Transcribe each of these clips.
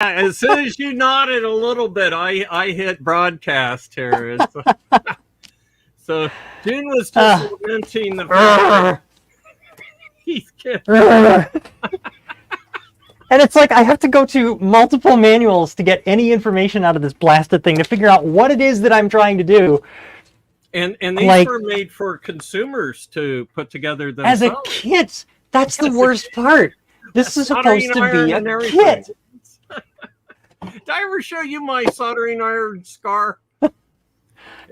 As soon as you nodded a little bit, I hit broadcast here. So June was just lamenting the fact that he's kidding. And it's like I have to go to multiple manuals to get any information out of this blasted thing to figure out what it is that I'm trying to do. And these were made for consumers to put together themselves. As a kit. That's the worst part. This is supposed to be a kit. Did I ever show you my soldering iron scar?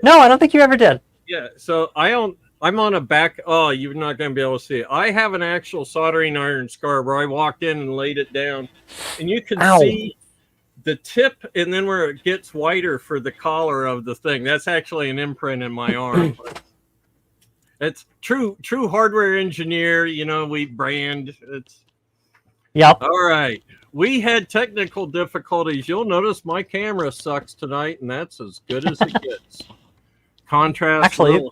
No, I don't think you ever did. Yeah, so I'm on a back. Oh, you're not going to be able to see it. I have an actual soldering iron scar where I walked in and laid it down, and you can see the tip, and then where it gets whiter for the collar of the thing. That's actually an imprint in my arm. It's true hardware engineer. You know, we brand. It's yep. All right. We had technical difficulties. You'll notice my camera sucks tonight, and that's as good as it gets. Contrast, actually,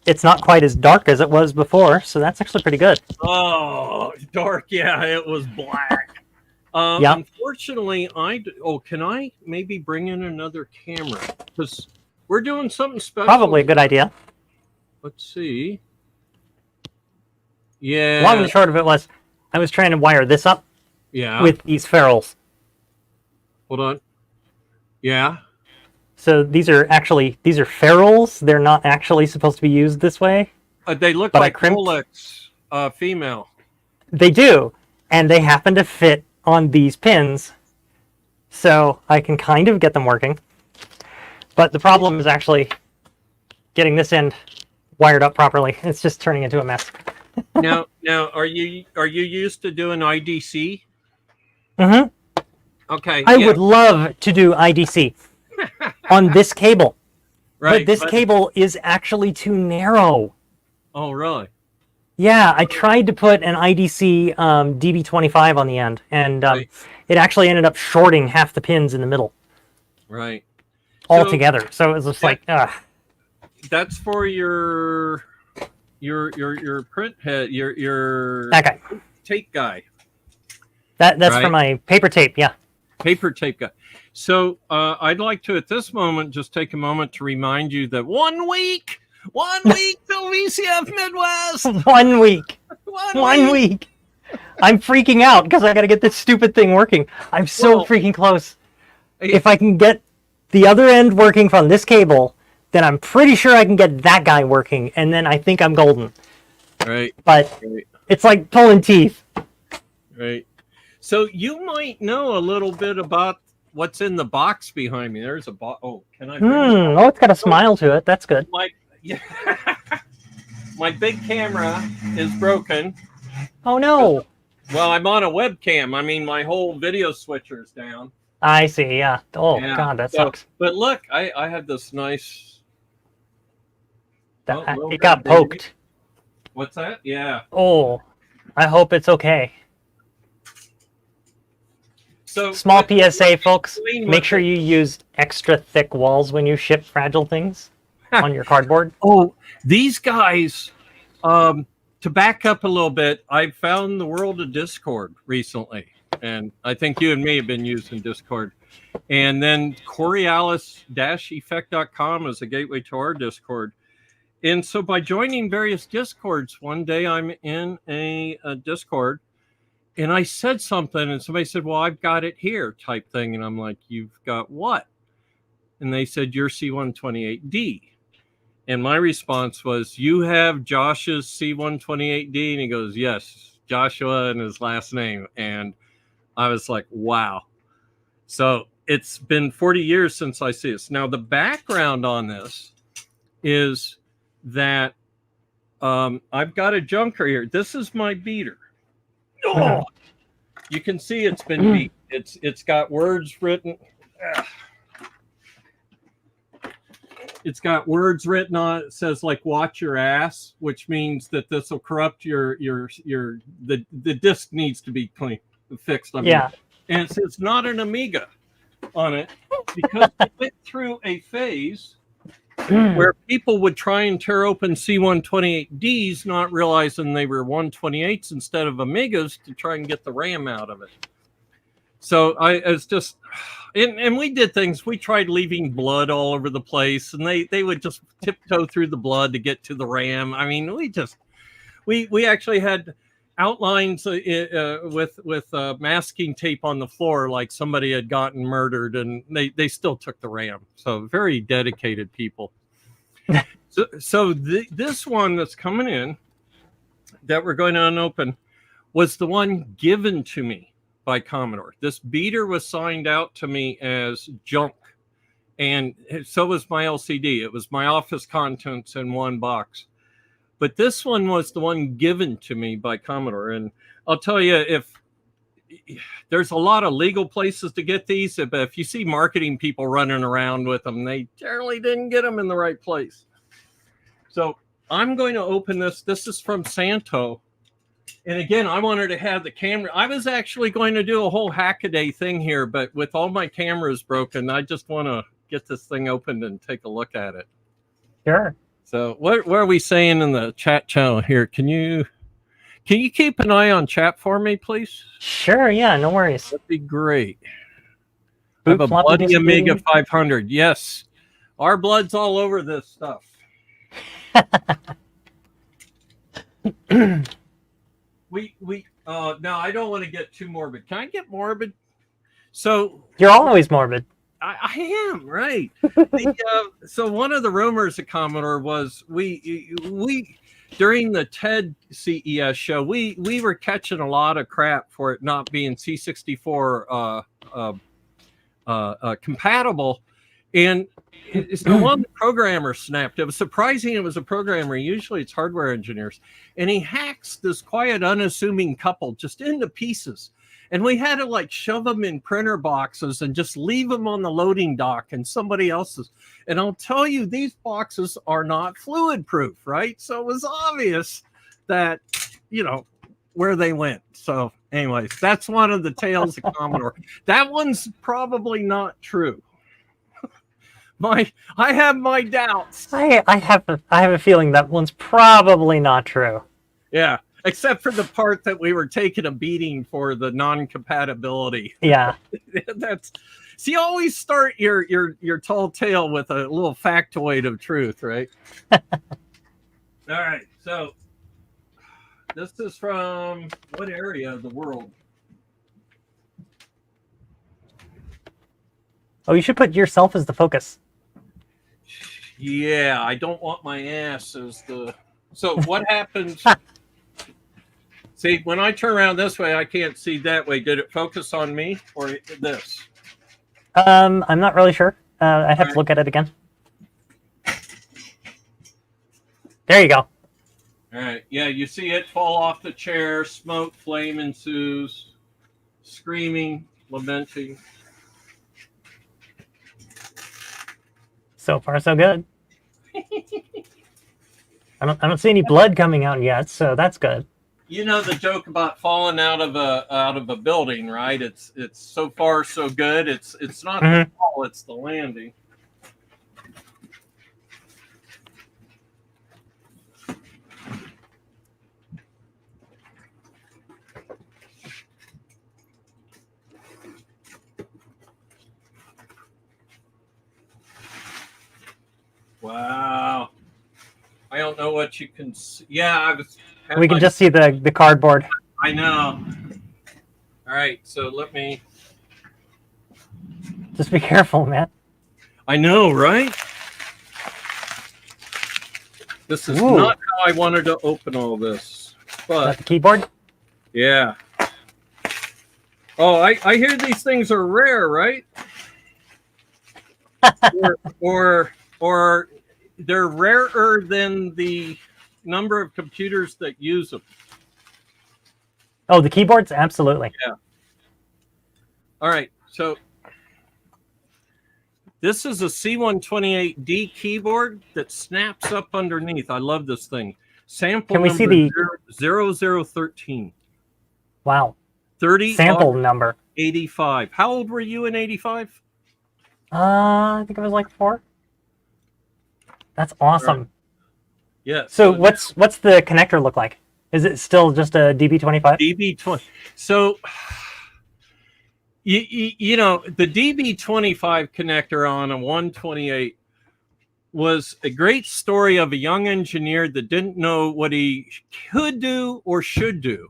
it's not quite as dark as it was before, so that's actually pretty good. Oh, dark. Yeah, it was black. Unfortunately, can I maybe bring in another camera? Because we're doing something special. Probably a good idea. Let's see. Yeah. Long and short of it was, I was trying to wire this up with these ferrules. Hold on. Yeah. So these are ferrules. They're not actually supposed to be used this way. They look like Rolex female. They do. And they happen to fit on these pins. So I can kind of get them working. But the problem is actually getting this end wired up properly. It's just turning into a mess. Now, are you used to doing IDC? Mm-hmm. Okay. I would love to do IDC on this cable. Right. But this cable is actually too narrow. Oh, really? Yeah, I tried to put an IDC DB25 on the end, and it actually ended up shorting half the pins in the middle. Right. Altogether. So it was just like, That's for your print head, your that guy. tape guy. That's for my paper tape, yeah. Paper tape guy. So I'd like to, at this moment, just take a moment to remind you that 1 week till VCF Midwest. 1 week. One week. I'm freaking out because I got to get this stupid thing working. I'm so freaking close. If I can get the other end working from this cable, then I'm pretty sure I can get that guy working, and then I think I'm golden. Right. But it's like pulling teeth. Right. So you might know a little bit about what's in the box behind me. There's a box. Oh, can I? Oh, it's got a smile to it. That's good. My big camera is broken. Oh, no. Well, I'm on a webcam. I mean, my whole video switcher's down. I see, yeah. Oh, yeah. God, that sucks. But look, I had this nice... it got poked. What's that? Yeah. Oh, I hope it's okay. So small PSA, folks. Make sure you use extra thick walls when you ship fragile things on your cardboard. Oh, these guys, to back up a little bit, I found the world of Discord recently. And I think you and me have been using Discord. And then Coriolis-effect.com is a gateway to our Discord. And so by joining various Discords, one day I'm in a Discord, and I said something, and somebody said, well, I've got it here, type thing. And I'm like, you've got what? And they said, your C128D. And my response was, you have Josh's C128D? And he goes, yes, Joshua and his last name. And I was like, wow. So it's been 40 years since I see this. Now, the background on this is that I've got a junker here. This is my beater. Oh, you can see it's been beat. It's got words written. It's got words written on it. It says like "watch your ass," which means that this will corrupt the disc needs to be clean, fixed. I mean. Yeah, and it says not an Amiga on it because I went through a phase where people would try and tear open C128Ds, not realizing they were 128s instead of Amigas, to try and get the RAM out of it. So it's just, and we did things. We tried leaving blood all over the place, and they would just tiptoe through the blood to get to the RAM. I mean, we actually had outlines with masking tape on the floor, like somebody had gotten murdered, and they still took the RAM. So very dedicated people. So this one that's coming in that we're going to unopen was the one given to me by Commodore. This beater was signed out to me as junk, and so was my LCD. It was my office contents in one box. But this one was the one given to me by Commodore. And I'll tell you, if there's a lot of legal places to get these, but if you see marketing people running around with them, they generally didn't get them in the right place. So I'm going to open this. This is from Santo. And again, I wanted to have the camera. I was actually going to do a whole Hackaday thing here, but with all my cameras broken, I just want to get this thing opened and take a look at it. Sure. So what are we saying in the chat channel here? Can you keep an eye on chat for me, please? Sure, yeah, no worries. That'd be great. I have a bloody Amiga 500. Yes. Our blood's all over this stuff. No, I don't want to get too morbid. Can I get morbid? So you're always morbid. I am, right. So one of the rumors at Commodore was we during the TED CES show, we were catching a lot of crap for it not being C64 compatible. And so one programmer snapped. It was surprising it was a programmer. Usually it's hardware engineers. And he hacks this quiet, unassuming couple just into pieces. And we had to like shove them in printer boxes and just leave them on the loading dock and somebody else's. And I'll tell you, these boxes are not fluid proof, right? So it was obvious that, where they went. So anyways, that's one of the tales of Commodore. That one's probably not true. I have my doubts. I have a feeling that one's probably not true. Yeah. Except for the part that we were taking a beating for the non-compatibility. Yeah. So you always start your tall tale with a little factoid of truth, right? All right. So this is from what area of the world? Oh, you should put yourself as the focus. Yeah, I don't want my ass as the... So what happens... See, when I turn around this way, I can't see that way. Did it focus on me or this? I'm not really sure. I'd have to look at it again. There you go. All right. Yeah, you see it fall off the chair. Smoke, flame ensues. Screaming, lamenting. So far, so good. I don't see any blood coming out yet, so that's good. You know the joke about falling out of a building, right? It's so far so good. It's not the fall, it's the landing. Wow. I don't know what you can see. Yeah, we can just see the cardboard. I know. All right, so let me... Just be careful, man. I know, right? This is not how I wanted to open all this. But is that the keyboard? Yeah. Oh, I hear these things are rare, right? or they're rarer than the number of computers that use them. Oh, the keyboards? Absolutely. Yeah. All right. So this is a C128D keyboard that snaps up underneath. I love this thing. Sample Can we number see the 0013. Wow. 30 sample number 85. How old were you in 85? I think it was like 4. That's awesome. Right. Yeah. So what's the connector look like? Is it still just a DB25? DB20. So, You know, the DB25 connector on a 128 was a great story of a young engineer that didn't know what he could do or should do.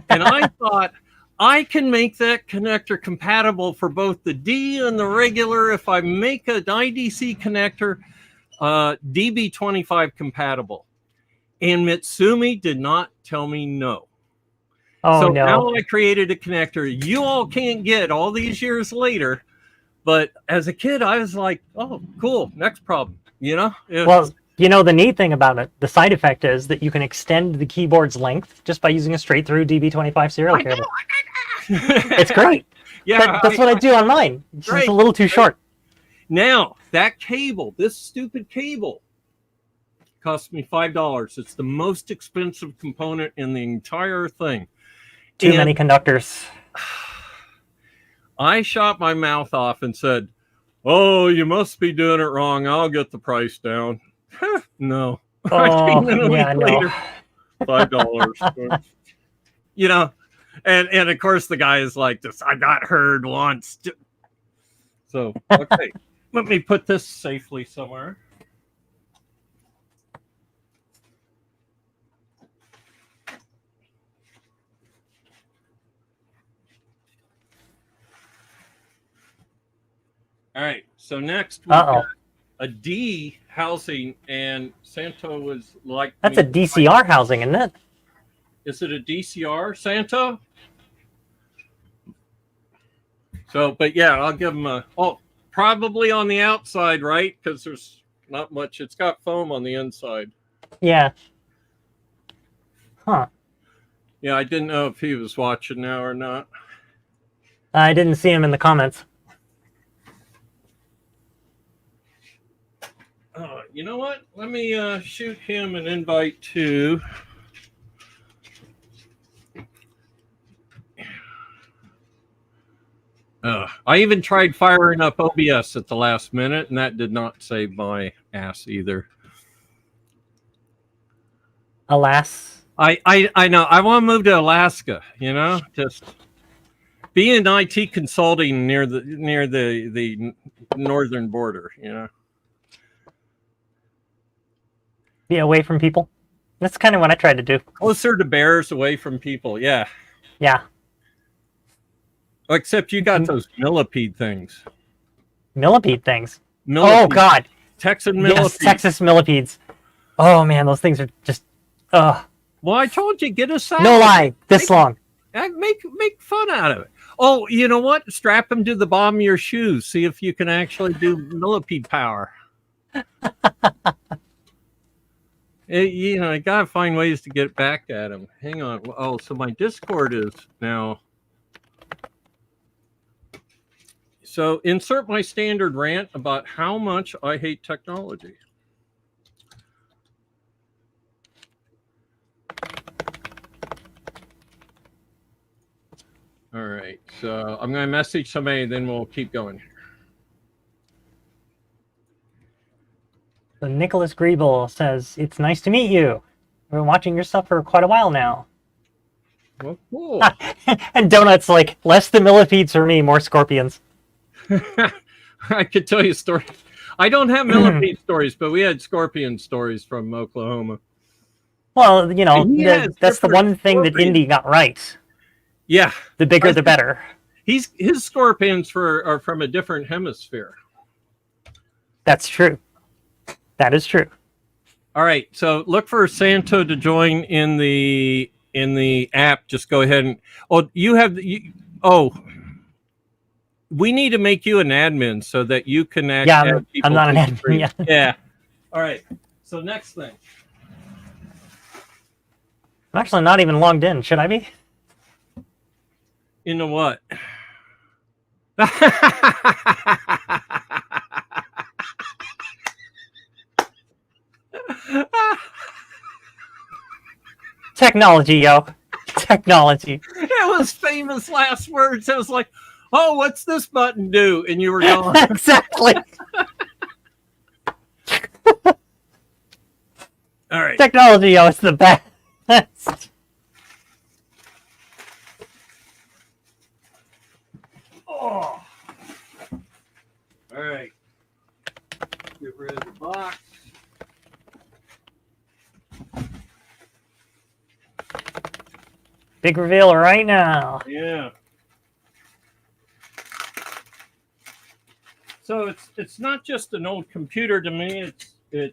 And I thought, I can make that connector compatible for both the D and the regular if I make an IDC connector DB25 compatible. And Mitsumi did not tell me no. Oh, so no. now I created a connector you all can't get all these years later. But as a kid, I was like, oh, cool, next problem, you know? Well, you know, the neat thing about it, the side effect is that you can extend the keyboard's length just by using a straight through DB25 serial cable. It's great. Yeah, that's what I do on mine. It's just a little too short. Now, that cable, this stupid cable, cost me $5. It's the most expensive component in the entire thing. Too many conductors. I shot my mouth off and said, oh, you must be doing it wrong. I'll get the price down. No. Oh, yeah, later, $5. You know, and of course the guy is like this. I got heard once. So, okay. Let me put this safely somewhere. All right, so next we got a D housing, and Santo was like... That's a DCR housing, isn't it? Is it a DCR, Santo? So, but yeah, I'll give him a... Oh, probably on the outside, right? Because there's not much. It's got foam on the inside. Yeah. Huh. Yeah, I didn't know if he was watching now or not. I didn't see him in the comments. You know what? Let me shoot him an invite to... I even tried firing up OBS at the last minute, and that did not save my ass either. Alas. I know. I want to move to Alaska, you know? Just be in IT consulting near the northern border, you know? Be away from people. That's kind of what I tried to do. Closer to bears, away from people, yeah. Yeah. Except you got those millipede things. Millipede things? Millipede. Oh, God. Texan millipedes. Yes, Texas millipedes. Oh, man, those things are just... Ugh. Well, I told you, get a salad. No lie, this long. Make fun out of it. Oh, you know what? Strap them to the bottom of your shoes. See if you can actually do millipede power. You know, I gotta find ways to get back at them. Hang on. Oh, so my Discord is now... So insert my standard rant about how much I hate technology. All right, so I'm going to message somebody, then we'll keep going here. So Nicholas Griebel says, it's nice to meet you. I've been watching your stuff for quite a while now. Well, cool. And Donut's like, less than millipedes for me, more scorpions. I could tell you stories. I don't have millipede stories, but we had scorpion stories from Oklahoma. Well, you know, that's the one thing that Indy got right. Yeah. The bigger, the better. His scorpions are from a different hemisphere. That's true. That is true. All right. So look for Santo to join in the app. Just go ahead and... Oh, you have... we need to make you an admin so that you can actually... Yeah, I'm not an admin yet. Yeah. All right. So next thing. I'm actually not even logged in. Should I be? Into what? Technology, yo. Technology. That was famous last words. I was like, oh, what's this button do? And you were going. Exactly. All right. Technology, yo, it's the best. Oh. All right. Get rid of the box. Big reveal right now. Yeah. So it's not just an old computer to me. This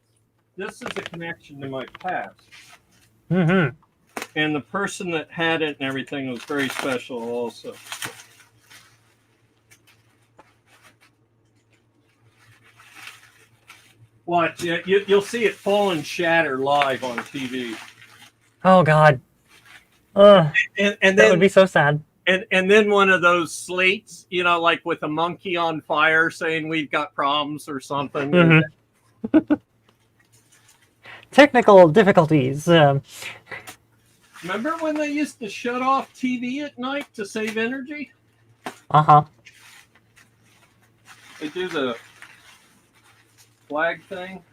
is a connection to my past. Mm-hmm. And the person that had it and everything was very special also. Watch, you'll see it fall and shatter live on TV. Oh God. Ugh. And that then would be so sad. And then one of those slates, you know, like with a monkey on fire saying we've got problems or something. Mm-hmm. Technical difficulties. Remember when they used to shut off TV at night to save energy? Uh-huh. They do the flag thing.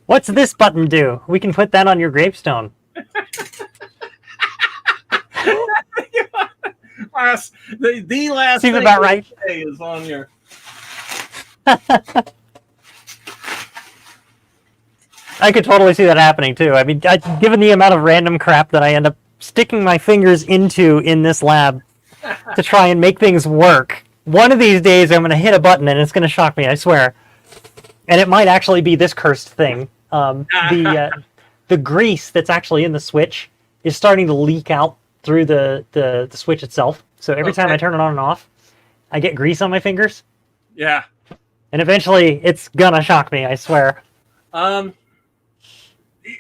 What's this button do? We can put that on your gravestone. The last Seems thing about right. is on your. I could totally see that happening too. I mean, given the amount of random crap that I end up sticking my fingers into in this lab to try and make things work, one of these days I'm going to hit a button and it's going to shock me, I swear. And it might actually be this cursed thing. The grease that's actually in the switch is starting to leak out through the switch itself. So every time I turn it on and off, I get grease on my fingers. Yeah. And eventually it's gonna shock me, I swear. I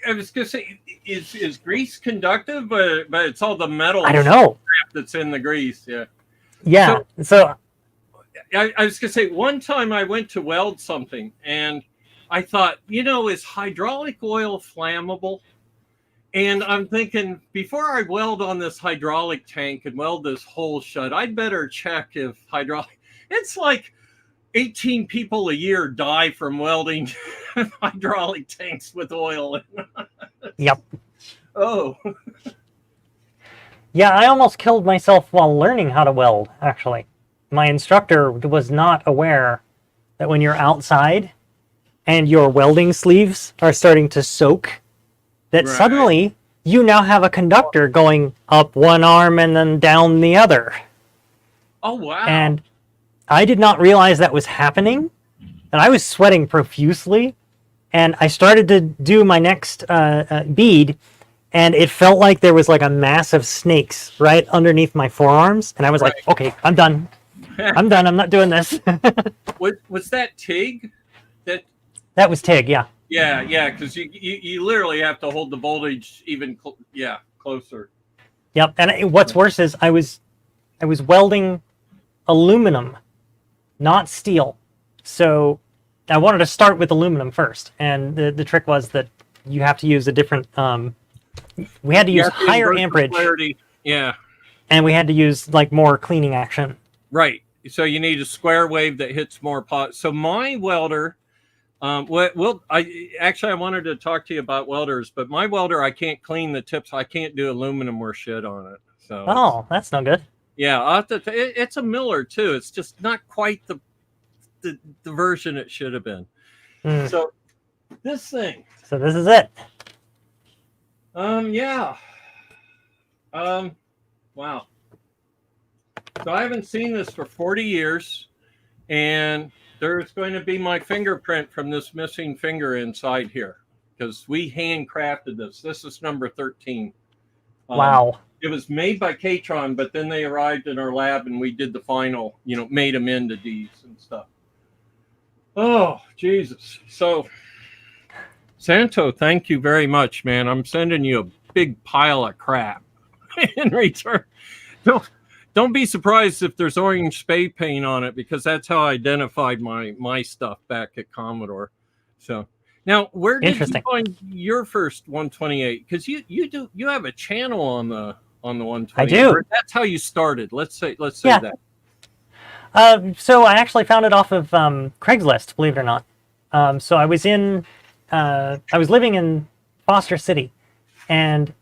was gonna say, is grease conductive? But it's all the metal. I don't know. Crap that's in the grease. Yeah. Yeah. So I was gonna say, one time I went to weld something and I thought, you know, is hydraulic oil flammable? And I'm thinking, before I weld on this hydraulic tank and weld this hole shut, I'd better check if hydraulic. It's like 18 people a year die from welding hydraulic tanks with oil. Yep. Oh. Yeah, I almost killed myself while learning how to weld, actually. My instructor was not aware that when you're outside and your welding sleeves are starting to soak, that suddenly you now have a conductor going up one arm and then down the other. Oh, wow. And I did not realize that was happening, and I was sweating profusely, and I started to do my next bead, and it felt like there was like a mass of snakes right underneath my forearms, and I was like, okay, I'm done. I'm done. I'm not doing this. Was that TIG? That was TIG, yeah. Yeah, because you literally have to hold the voltage even closer. Yep, and what's worse is I was welding aluminum, not steel. So I wanted to start with aluminum first, and the trick was that you have to use a different. We had to use higher amperage. Polarity. Yeah, and we had to use like more cleaning action. Right. So you need a square wave that hits more pot. So my welder. I wanted to talk to you about welders, but my welder, I can't clean the tips. I can't do aluminum or shit on it. So that's no good. Yeah, I'll have to it's a Miller too. It's just not quite the version it should have been. So this thing. So this is it. Yeah. Wow. So I haven't seen this for 40 years, and there's going to be my fingerprint from this missing finger inside here, because we handcrafted this. This is number 13. Wow. It was made by K-Tron, but then they arrived in our lab and we did the final, made them into Ds and stuff. Oh, Jesus. So, Santo, thank you very much, man. I'm sending you a big pile of crap in return. Don't be surprised if there's orange spray paint on it, because that's how I identified my stuff back at Commodore. So now, where did you find your first 128? Because you have a channel on the 128. I do. That's how you started. Let's say that. So I actually found it off of Craigslist, believe it or not. So I was in I was living in Foster City, and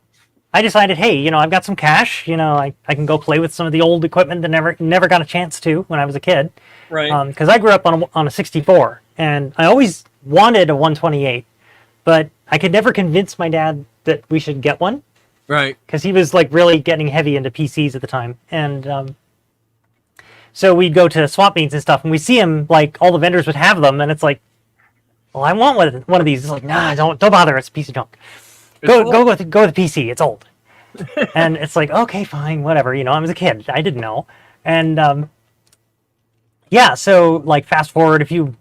I decided, hey, I've got some cash. I can go play with some of the old equipment that never got a chance to when I was a kid. Right. Because I grew up on a 64, and I always wanted a 128, but I could never convince my dad that we should get one. Right. Because he was like really getting heavy into PCs at the time, and so we'd go to swap meets and stuff, and we see him, like, all the vendors would have them, and it's like, well, I want one of these. It's like, nah, don't bother. It's a piece of junk. Go with the PC. It's old. And it's like, okay, fine, whatever. I was a kid. I didn't know. And yeah, so like fast forward a few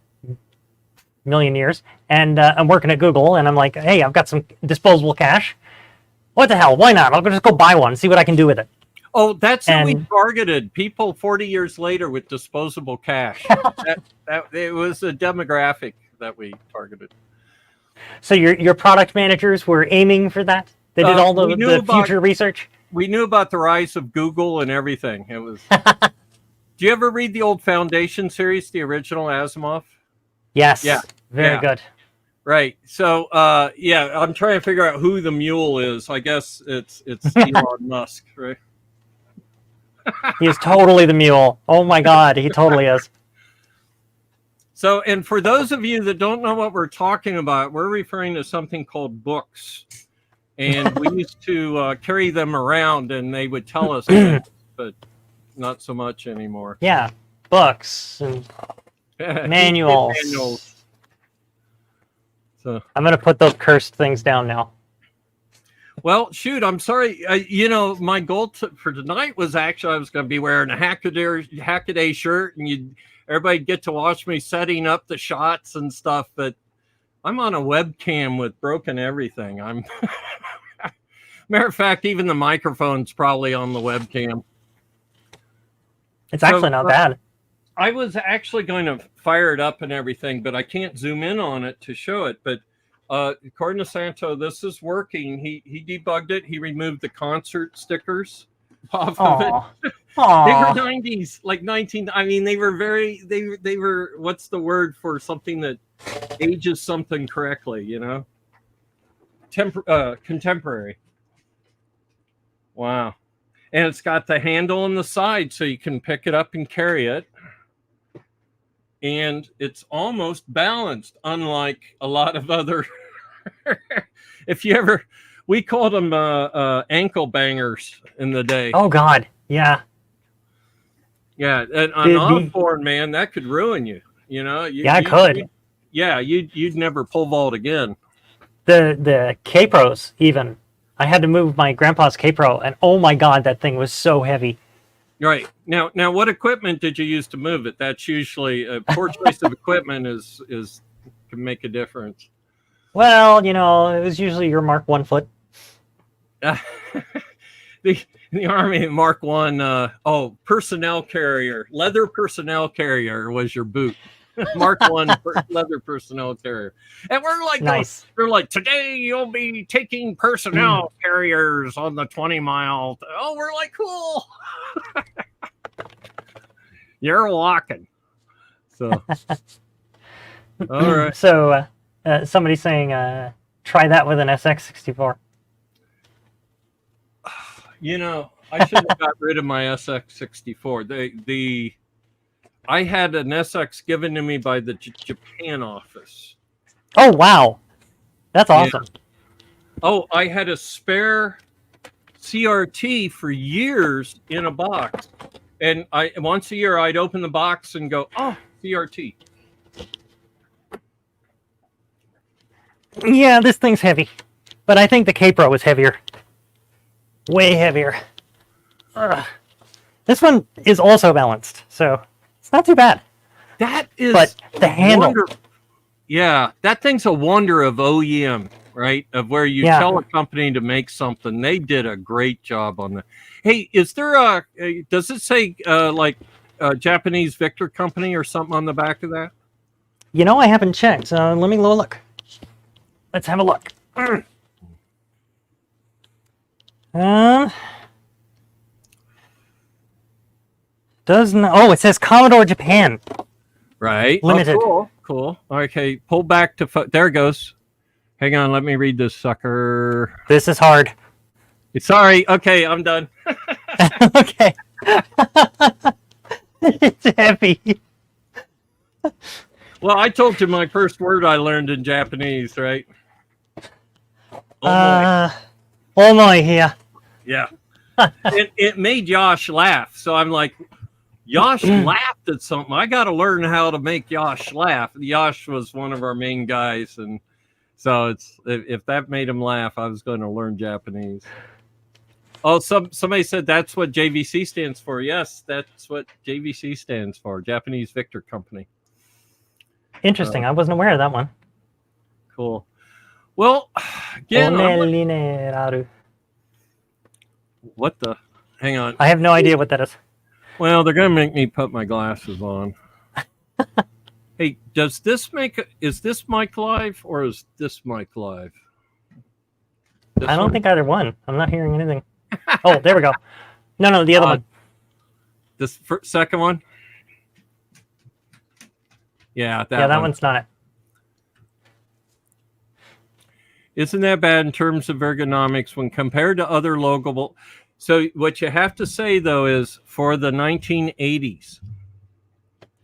million years, and I'm working at Google, and I'm like, hey, I've got some disposable cash. What the hell? Why not? I'll just go buy one, see what I can do with it. Oh, that's who we targeted. People 40 years later with disposable cash. that it was a demographic that we targeted. So your product managers were aiming for that? They did all the future research? We knew about the rise of Google and everything. It was. Do you ever read the old Foundation series, the original Asimov? Yes. Yeah. Very good. Right. So, I'm trying to figure out who the mule is. I guess it's Elon Musk, right? He is totally the mule. Oh my God, he totally is. So, and for those of you that don't know what we're talking about, we're referring to something called books. And we used to carry them around, and they would tell us things, but not so much anymore. Yeah, books and manuals. So I'm going to put those cursed things down now. Well, shoot, I'm sorry. My goal for tonight was actually I was going to be wearing a Hackaday shirt, and everybody'd get to watch me setting up the shots and stuff, but I'm on a webcam with broken everything. Matter of fact, even the microphone's probably on the webcam. It's actually not bad. I was actually going to fire it up and everything, but I can't zoom in on it to show it. But according to Santo, this is working. He debugged it. He removed the concert stickers off of it. They were 90s, like 19. I mean, they were they were, what's the word for something that ages something correctly, contemporary. Wow. And it's got the handle on the side so you can pick it up and carry it. And it's almost balanced, unlike a lot of other. We called them ankle bangers in the day. Oh God, yeah. Yeah, and an Osborne, man, that could ruin you. It could. You'd never pole vault again. The K-Pros, even. I had to move my grandpa's K-Pro, and oh my God, that thing was so heavy. Right. Now, what equipment did you use to move it? That's usually a poor choice of equipment can make a difference. Well, it was usually your Mark 1 foot. The Army Mark 1, personnel carrier, leather personnel carrier was your boot. Mark 1 leather personnel carrier. And we're like, nice. They're like, today you'll be taking personnel carriers on the 20-mile. Oh, we're like, cool. You're walking. So, all right. So, somebody's saying, try that with an SX64. I should have got rid of my SX64. I had an SX given to me by the Japan office. Oh, wow. That's awesome. Yeah. Oh, I had a spare CRT for years in a box. And once a year, I'd open the box and go, oh, CRT. Yeah, this thing's heavy. But I think the K-Pro was heavier. Way heavier. This one is also balanced, so it's not too bad. That is, but the handle. Yeah, that thing's a wonder of OEM, right? Of where you tell a company to make something. They did a great job on that. Hey, is there does it say like a Japanese Victor company or something on the back of that? I haven't checked, so let me look. Let's have a look. It says Commodore Japan. Right. Limited. Oh, cool. Okay, pull back to there it goes. Hang on, let me read this sucker. This is hard. Sorry. Okay, I'm done. Okay. It's heavy. Well, I told you my first word I learned in Japanese, right? Omoi here. Yeah. It made Yosh laugh. So I'm like, Yosh laughed at something. I got to learn how to make Yosh laugh. Yosh was one of our main guys. And so if that made him laugh, I was going to learn Japanese. Oh, somebody said that's what JVC stands for. Yes, that's what JVC stands for. Japanese Victor Company. Interesting. I wasn't aware of that one. Cool. Well, again, what the? Hang on. I have no idea what that is. Well, they're going to make me put my glasses on. Hey, is this mic live or is this mic live? I don't think either one. I'm not hearing anything. Oh, there we go. No, the other one. This second one? Yeah, that one's not it. Isn't that bad in terms of ergonomics when compared to other logable? So what you have to say, though, is for the 1980s,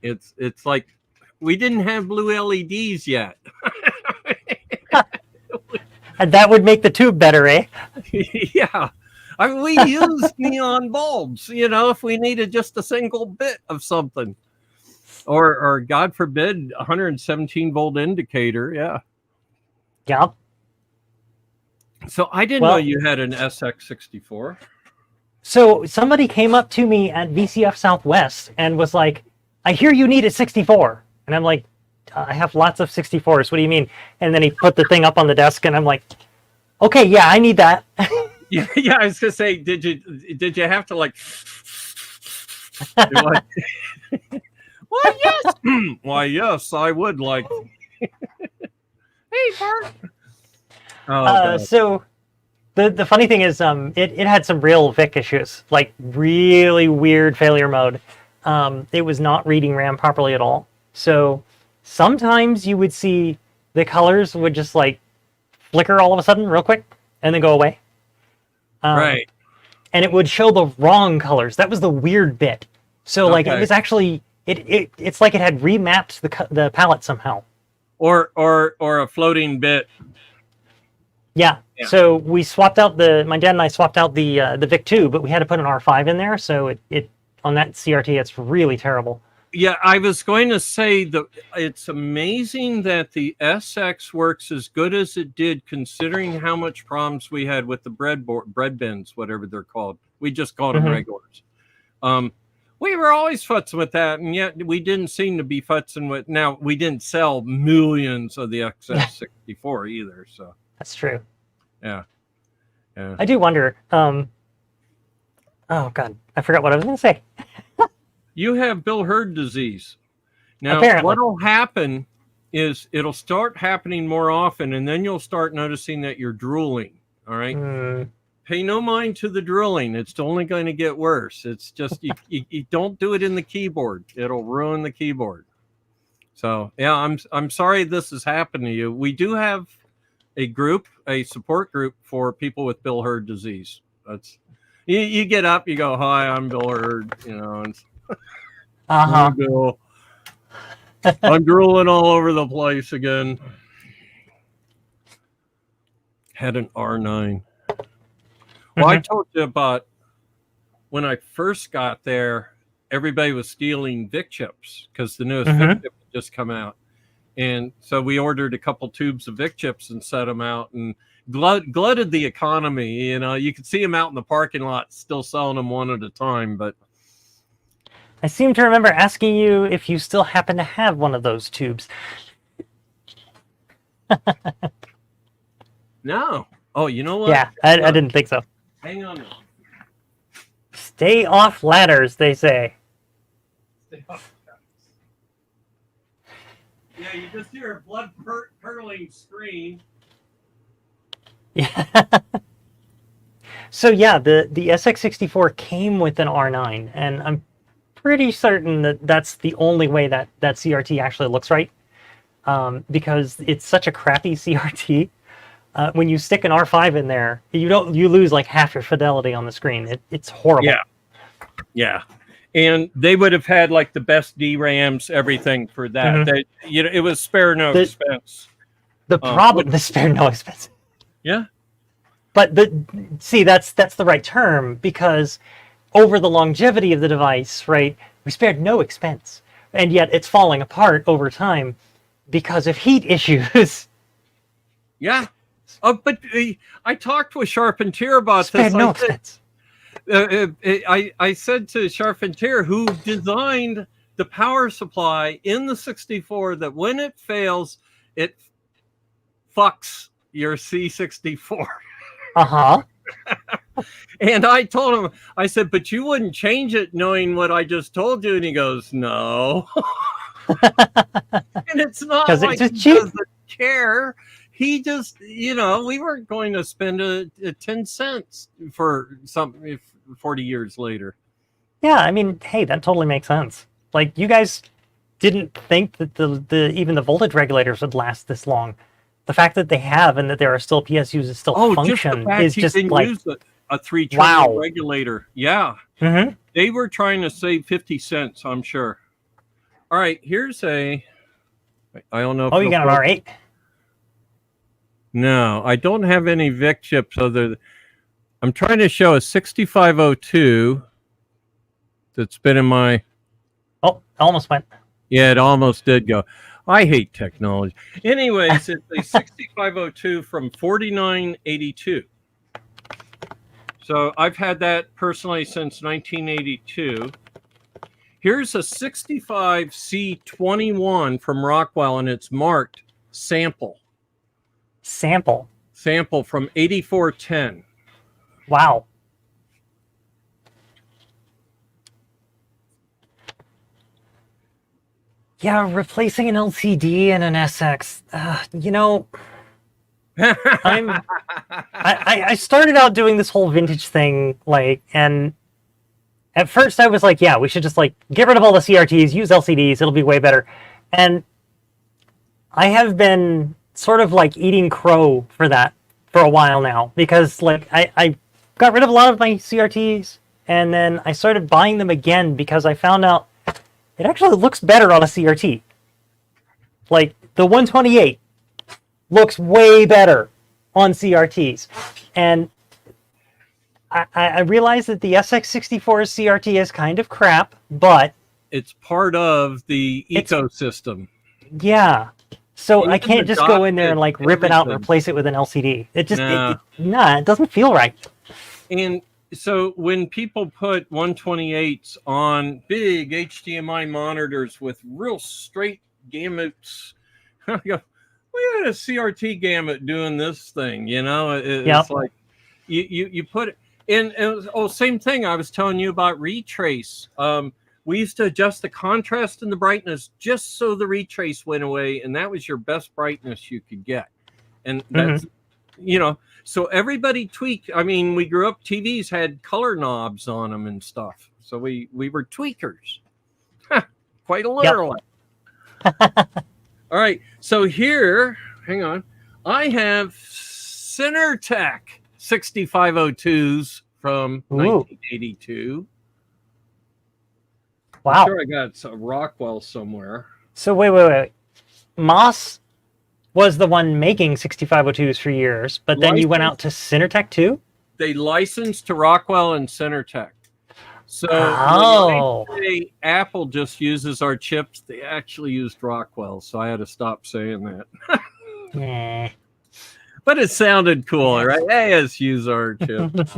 it's like we didn't have blue LEDs yet. And that would make the tube better, eh? Yeah. I mean, we use neon bulbs, if we needed just a single bit of something. Or God forbid, 117 volt indicator. Yeah. Yep. So I didn't know you had an SX64. So somebody came up to me at VCF Southwest and was like, I hear you need a 64. And I'm like, I have lots of 64s. What do you mean? And then he put the thing up on the desk and I'm like, okay, yeah, I need that. Yeah, I was gonna say, did you have to like? Why yes, why yes, I would like. Hey, Bart. So, the funny thing is, it had some real VIC issues, like really weird failure mode. It was not reading RAM properly at all. So sometimes you would see the colors would just like flicker all of a sudden, real quick, and then go away. Right. And it would show the wrong colors. That was the weird bit. So like it was actually it's like it had remapped the palette somehow. Or a floating bit. Yeah. So we swapped out my dad and I swapped out the VIC-2, but we had to put an R5 in there. So it on that CRT, it's really terrible. Yeah, I was going to say it's amazing that the SX works as good as it did, considering how much problems we had with the bread bins, whatever they're called. We just called them regulars. We were always futzing with that, and yet we didn't seem to be futzing with. Now we didn't sell millions of the XS64 either, so that's true. Yeah. I do wonder. Oh God, I forgot what I was going to say. You have Bill Herd disease. Now, apparently, what'll happen is it'll start happening more often, and then you'll start noticing that you're drooling. All right. Pay no mind to the drooling. It's only going to get worse. It's just you don't do it in the keyboard. It'll ruin the keyboard. So yeah, I'm sorry this has happened to you. We do have a support group for people with Bill Herd disease. That's you get up, you go, hi, I'm Bill Herd, and Bill. I'm drooling all over the place again. Had an R9. Well, I told you about when I first got there, everybody was stealing VIC chips because the newest VIC chip had just come out. And so we ordered a couple tubes of VIC chips and set them out and glutted the economy. You could see them out in the parking lot still selling them one at a time. But I seem to remember asking you if you still happen to have one of those tubes. No. Oh, you know what? Yeah, I didn't think so. Hang on. Stay off ladders, they say. Stay off ladders. Yeah, you just hear a blood-curdling scream. Yeah. So yeah, the SX64 came with an R9, and I'm pretty certain that that's the only way that CRT actually looks right, because it's such a crappy CRT. when you stick an R5 in there, you lose like half your fidelity on the screen. It's horrible. Yeah. And they would have had like the best DRAMs, everything for that. It was spare no expense. The problem, the spare no expense. Yeah. But that's the right term, because over the longevity of the device, right, we spared no expense. And yet it's falling apart over time because of heat issues. Yeah. But I talked with Charpentier about spared no expense. I said to Charpentier, who designed the power supply in the 64, that when it fails, it fucks your C64. And I told him, I said, but you wouldn't change it knowing what I just told you. And he goes, no. And it's not like he doesn't care. He just, we weren't going to spend a 10 cents for something 40 years later. Yeah, I mean, hey, that totally makes sense. Like, you guys didn't think that even the voltage regulators would last this long. The fact that they have, and that there are still PSUs that still function, is just like, use a 3-channel regulator. Yeah. They were trying to save 50 cents, I'm sure. All right, here's I don't know if you got an R8? No, I don't have any VIC chips I'm trying to show a 6502 that's been in my... Oh, almost went. Yeah, it almost did go. I hate technology. Anyways, it's a 6502 from 4982. So I've had that personally since 1982. Here's a 65C21 from Rockwell, and it's marked sample. Sample from 8410. Wow. Yeah, replacing an LCD and an SX. I started out doing this whole vintage thing, and at first I was like, yeah, we should just get rid of all the CRTs, use LCDs, it'll be way better. And I have been sort of eating crow for that for a while now, because I got rid of a lot of my CRTs, and then I started buying them again because I found out it actually looks better on a CRT. The 128 looks way better on CRTs. And I realize that the SX64 CRT is kind of crap, but... it's part of the ecosystem. Yeah. So I can't just go in there and rip it out and replace it with an LCD. It just... it doesn't feel right. And so when people put 128s on big HDMI monitors with real straight gamuts, I go, we had a CRT gamut doing this thing, It's like you put it in. Same thing I was telling you about retrace. We used to adjust the contrast and the brightness just so the retrace went away, and that was your best brightness you could get. And that's so everybody tweaked. I mean, we grew up, TVs had color knobs on them and stuff. So we were tweakers. Quite literally. Yep. All right. So here, hang on. I have Cinertech 6502s from 1982. Wow. I'm sure I got some Rockwell somewhere. So wait. Moss was the one making 6502s for years, but then you went out to Cinertech too? They licensed to Rockwell and Cinertech. So when they say Apple just uses our chips, they actually used Rockwell, so I had to stop saying that. Yeah. But it sounded cool, right? Hey, let's use our chips.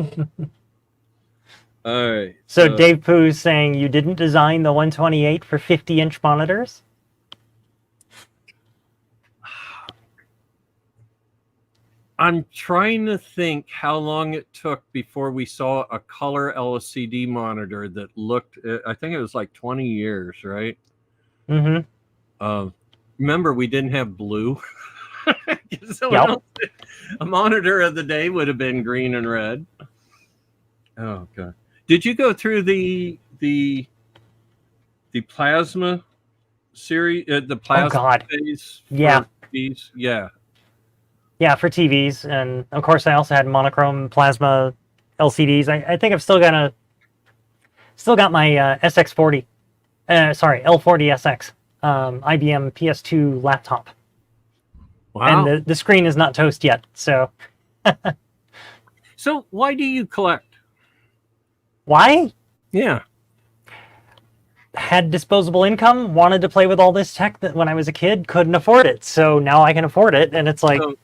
All right. So Dave Pooh's saying you didn't design the 128 for 50-inch monitors? I'm trying to think how long it took before we saw a color LCD monitor that looked, I think it was 20 years, right? Mm-hmm. Remember, we didn't have blue. So a monitor of the day would have been green and red. Oh, God. Did you go through the plasma series, the plasma phase? Yeah. Yeah. Yeah, for TVs, and of course I also had monochrome plasma LCDs. I think I've still got my SX40, L40SX, IBM PS2 laptop, Wow. and the screen is not toast yet. So, So why do you collect? why? Yeah. Had disposable income, wanted to play with all this tech that when I was a kid couldn't afford it. So now I can afford it, and it's like, So,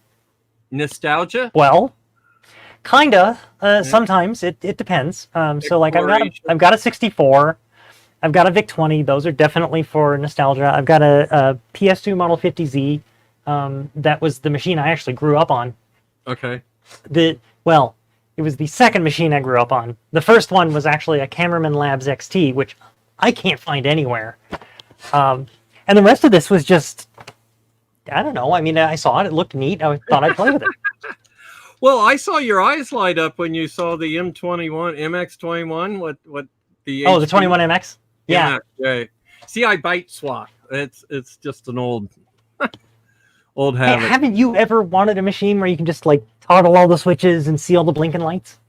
nostalgia? well, kinda. Sometimes it depends. So like I've got a 64, I've got a VIC-20. Those are definitely for nostalgia. I've got a PS2 Model 50Z. That was the machine I actually grew up on. Okay. It was the second machine I grew up on. The first one was actually a Cameraman Labs XT, which I can't find anywhere. And the rest of this was just, I don't know. I mean, I saw it. It looked neat. I thought I'd play with it. Well, I saw your eyes light up when you saw the MX21. What the Oh, the HP 21MX? Yeah. MX, see, I byte swap. It's just an old Hey, habit. haven't you ever wanted a machine where you can just like toggle all the switches and see all the blinking lights?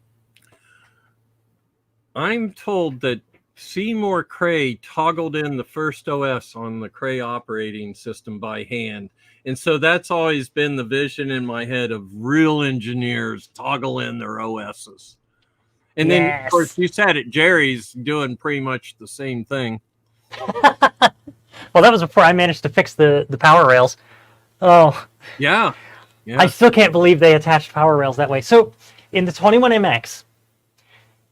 I'm told that Seymour Cray toggled in the first OS on the Cray operating system by hand. And so that's always been the vision in my head of real engineers toggle in their OSs. And then, of course, you said it, Jerry's doing pretty much the same thing. Well, that was before I managed to fix the power rails. Oh, yeah. I still can't believe they attached power rails that way. So in the 21MX,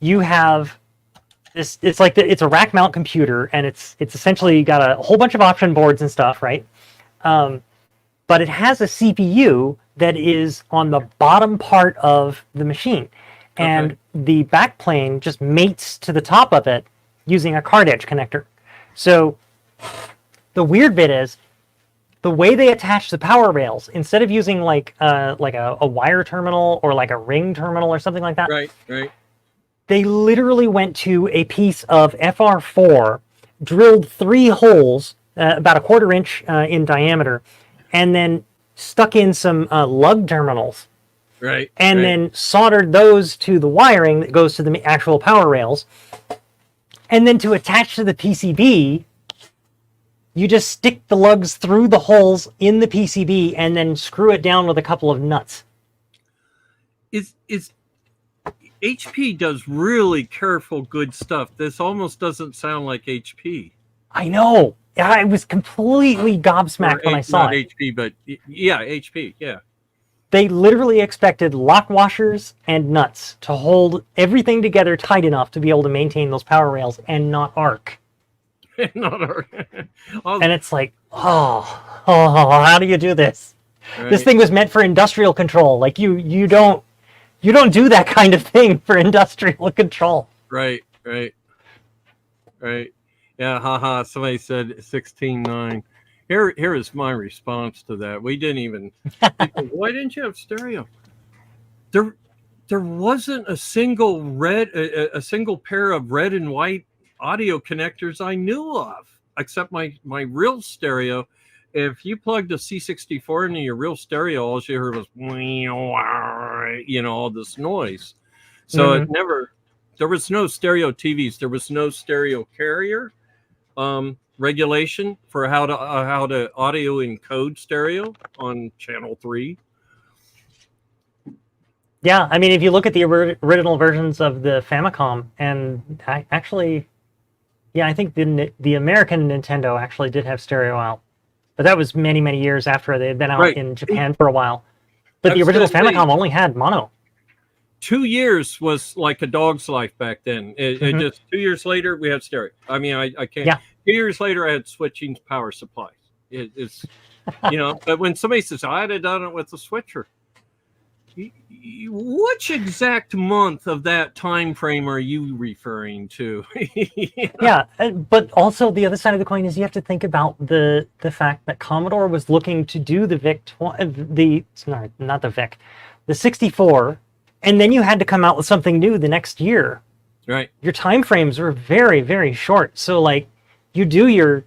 you have this, it's a rack mount computer, and it's essentially got a whole bunch of option boards and stuff, right? But it has a CPU that is on the bottom part of the machine. And the backplane just mates to the top of it using a card edge connector. So the weird bit is, the way they attach the power rails, instead of using like a wire terminal or like a ring terminal or something like that, right, they literally went to a piece of FR4, drilled 3 holes, about 1/4 inch in diameter, and then stuck in some lug terminals. Right. And then soldered those to the wiring that goes to the actual power rails. And then to attach to the PCB, you just stick the lugs through the holes in the PCB and then screw it down with a couple of nuts. HP does really careful, good stuff. This almost doesn't sound like HP. I know. I was completely gobsmacked when I saw it. Not HP, but yeah, HP, yeah. They literally expected lock washers and nuts to hold everything together tight enough to be able to maintain those power rails and not arc. Not arc. And it's like, oh, how do you do this? Right. This thing was meant for industrial control. Like you don't do that kind of thing for industrial control. Right. Yeah, haha. Somebody said 16.9. Here is my response to that. We didn't even. Why didn't you have stereo? There wasn't a single pair of red and white audio connectors I knew of, except my real stereo. If you plugged a C64 into your real stereo, all you heard was all this noise. So there was no stereo TVs. There was no stereo carrier regulation for how to audio encode stereo on channel 3. Yeah, I mean, if you look at the original versions of the Famicom, and I think the American Nintendo actually did have stereo out, but that was many, many years after they had been out in Japan for a while. But the original Famicom only had mono. 2 years was like a dog's life back then. It just 2 years later we had stereo. I mean, I can't. Yeah. 2 years later I had switching power supplies. It's but when somebody says I'd have done it with a switcher, which exact month of that time frame are you referring to? Yeah, but also the other side of the coin is you have to think about the fact that Commodore was looking to do the the 64, and then you had to come out with something new the next year. Right. Your time frames were very, very short. So like you do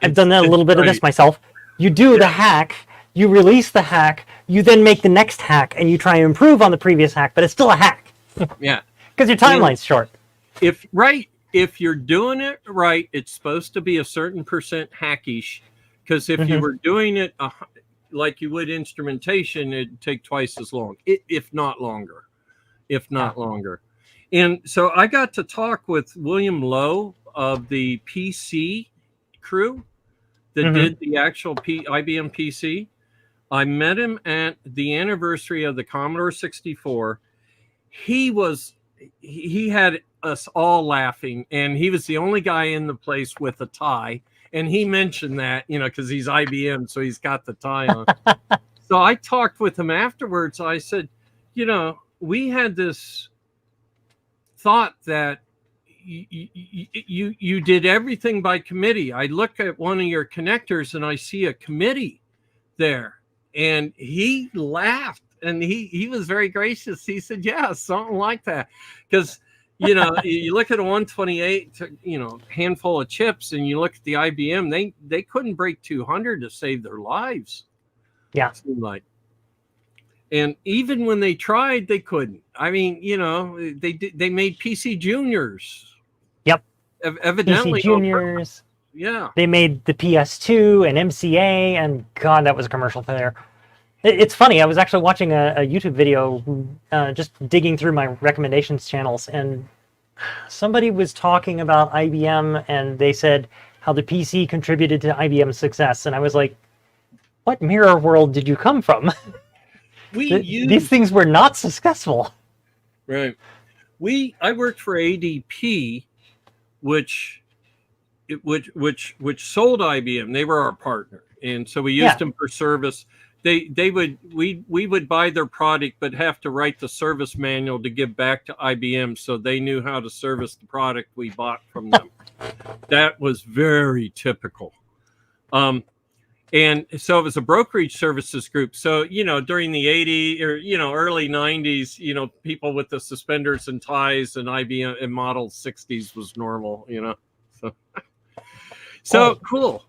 I've done that a little bit of this myself. You do the hack you release the hack, you then make the next hack, and you try and improve on the previous hack, but it's still a hack. Yeah. Because your timeline's short. If you're doing it right, it's supposed to be a certain percent hackish. Because if you were doing it like you would instrumentation, it'd take twice as long, if not longer. And so I got to talk with William Lowe of the PC crew that did the actual IBM PC. I met him at the anniversary of the Commodore 64. He had us all laughing, and he was the only guy in the place with a tie. And he mentioned that, because he's IBM, so he's got the tie on. So I talked with him afterwards. I said, we had this thought that you did everything by committee. I look at one of your connectors and I see a committee there. And he laughed, and he was very gracious. He said, yeah, something like that. Because you look at a 128, handful of chips, and you look at the IBM, they couldn't break 200 to save their lives. Yeah. It seemed like. And even when they tried, they couldn't. I mean, they made PC Juniors. Yep. Evidently. PC Juniors. Yeah. They made the PS2 and MCA, and God, that was a commercial failure. It's funny. I was actually watching a YouTube video, just digging through my recommendations channels, and somebody was talking about IBM, and they said how the PC contributed to IBM's success. And I was like, what mirror world did you come from? These things were not successful. Right. I worked for ADP, which sold IBM. They were our partner, and so we used them for service. We would buy their product, but have to write the service manual to give back to IBM, so they knew how to service the product we bought from them. That was very typical. And so it was a brokerage services group. So, during the 80s or, early 90s, people with the suspenders and ties and IBM and Model 60s was normal, So cool.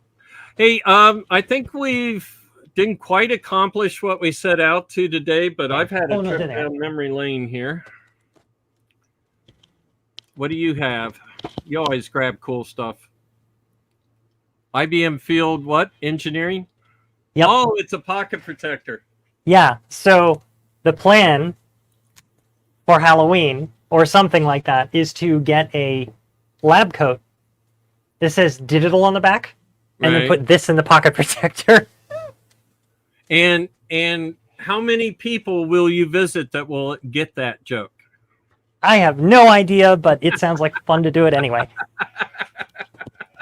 Hey, I think we've didn't quite accomplish what we set out to today, but I've had a trip down memory lane here. What do you have? You always grab cool stuff. IBM Field, what? Engineering? Yep. Oh, it's a pocket protector. Yeah. So the plan for Halloween or something like that is to get a lab coat that says digital on the back, and then put this in the pocket protector. And how many people will you visit that will get that joke? I have no idea, but it sounds like fun to do it anyway.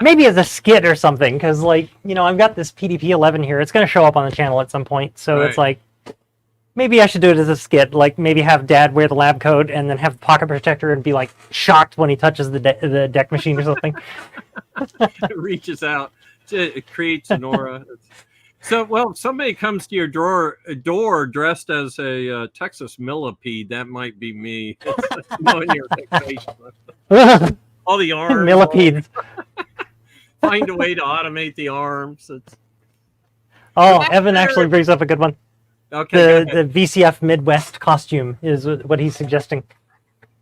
Maybe as a skit or something, because, I've got this PDP-11 here. It's going to show up on the channel at some point, so it's like, maybe I should do it as a skit. Like, maybe have Dad wear the lab coat and then have the pocket protector and be, shocked when he touches the deck machine or something. It reaches out. It creates an aura. So, somebody comes to your door dressed as a Texas millipede. That might be me. Knowing your fixation. All the arms. Millipedes. Find a way to automate the arms. Evan actually brings up a good one. Okay. The VCF Midwest costume is what he's suggesting.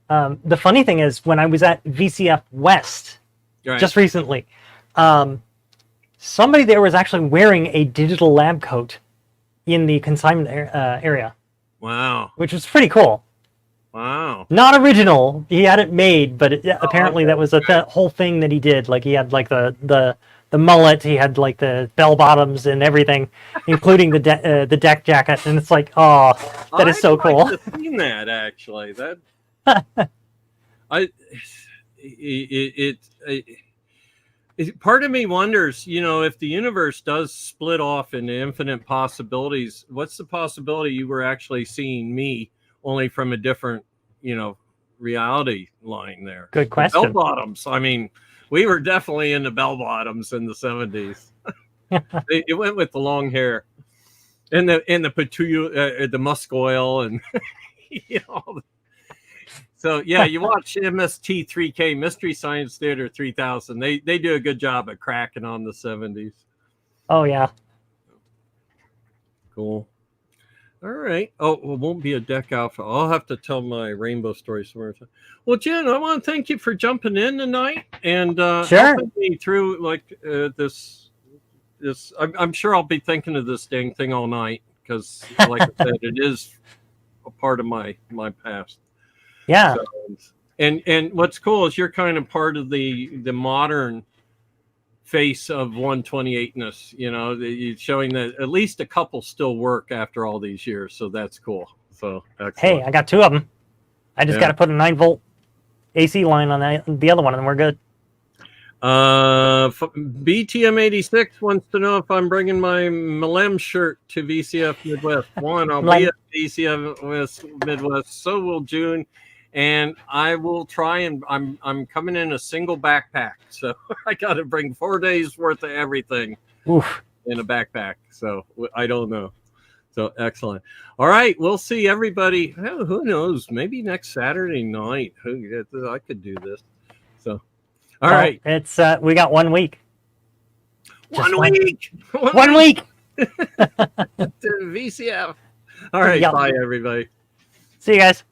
The funny thing is, when I was at VCF West just recently, somebody there was actually wearing a digital lab coat in the consignment area. Wow. Which was pretty cool. Wow. Not original. He had it made, but apparently that was a whole thing that he did. Like, he had the mullet, he had the bell bottoms and everything, including the deck jacket. And it's like, that is so cool. I've seen that, actually. That part of me wonders, if the universe does split off into infinite possibilities, what's the possibility you were actually seeing me only from a different, reality line there? Good question. Bell bottoms. I mean, we were definitely into bell bottoms in the 70s. It went with the long hair and the patootie, the musk oil, and So yeah, you watch MST3K, Mystery Science Theater 3000. They do a good job at cracking on the 70s. Oh yeah. Cool. All right. Oh, it won't be a deck alpha. I'll have to tell my rainbow story somewhere. Well, Jen, I want to thank you for jumping in tonight and helping me through this. I'm sure I'll be thinking of this dang thing all night because, like I said, it is a part of my past. Yeah. So, and what's cool is you're kind of part of the modern face of 128ness, you know, showing that at least a couple still work after all these years. So that's cool. So excellent. Hey, I got 2 of them. I just got to put a 9-volt AC line on the other one, and we're good. BTM86 wants to know if I'm bringing my Malem shirt to VCF Midwest. One, I'll be at VCF Midwest. So will June. And I will try, and I'm coming in a single backpack, so I got to bring 4 days worth of everything in a backpack. So I don't know. So excellent. All right, we'll see everybody. Oh, who knows? Maybe next Saturday night. I could do this. So, all right. It's we got 1 week. One week. 1 week. To VCF. All right. Bye, everybody. See you guys.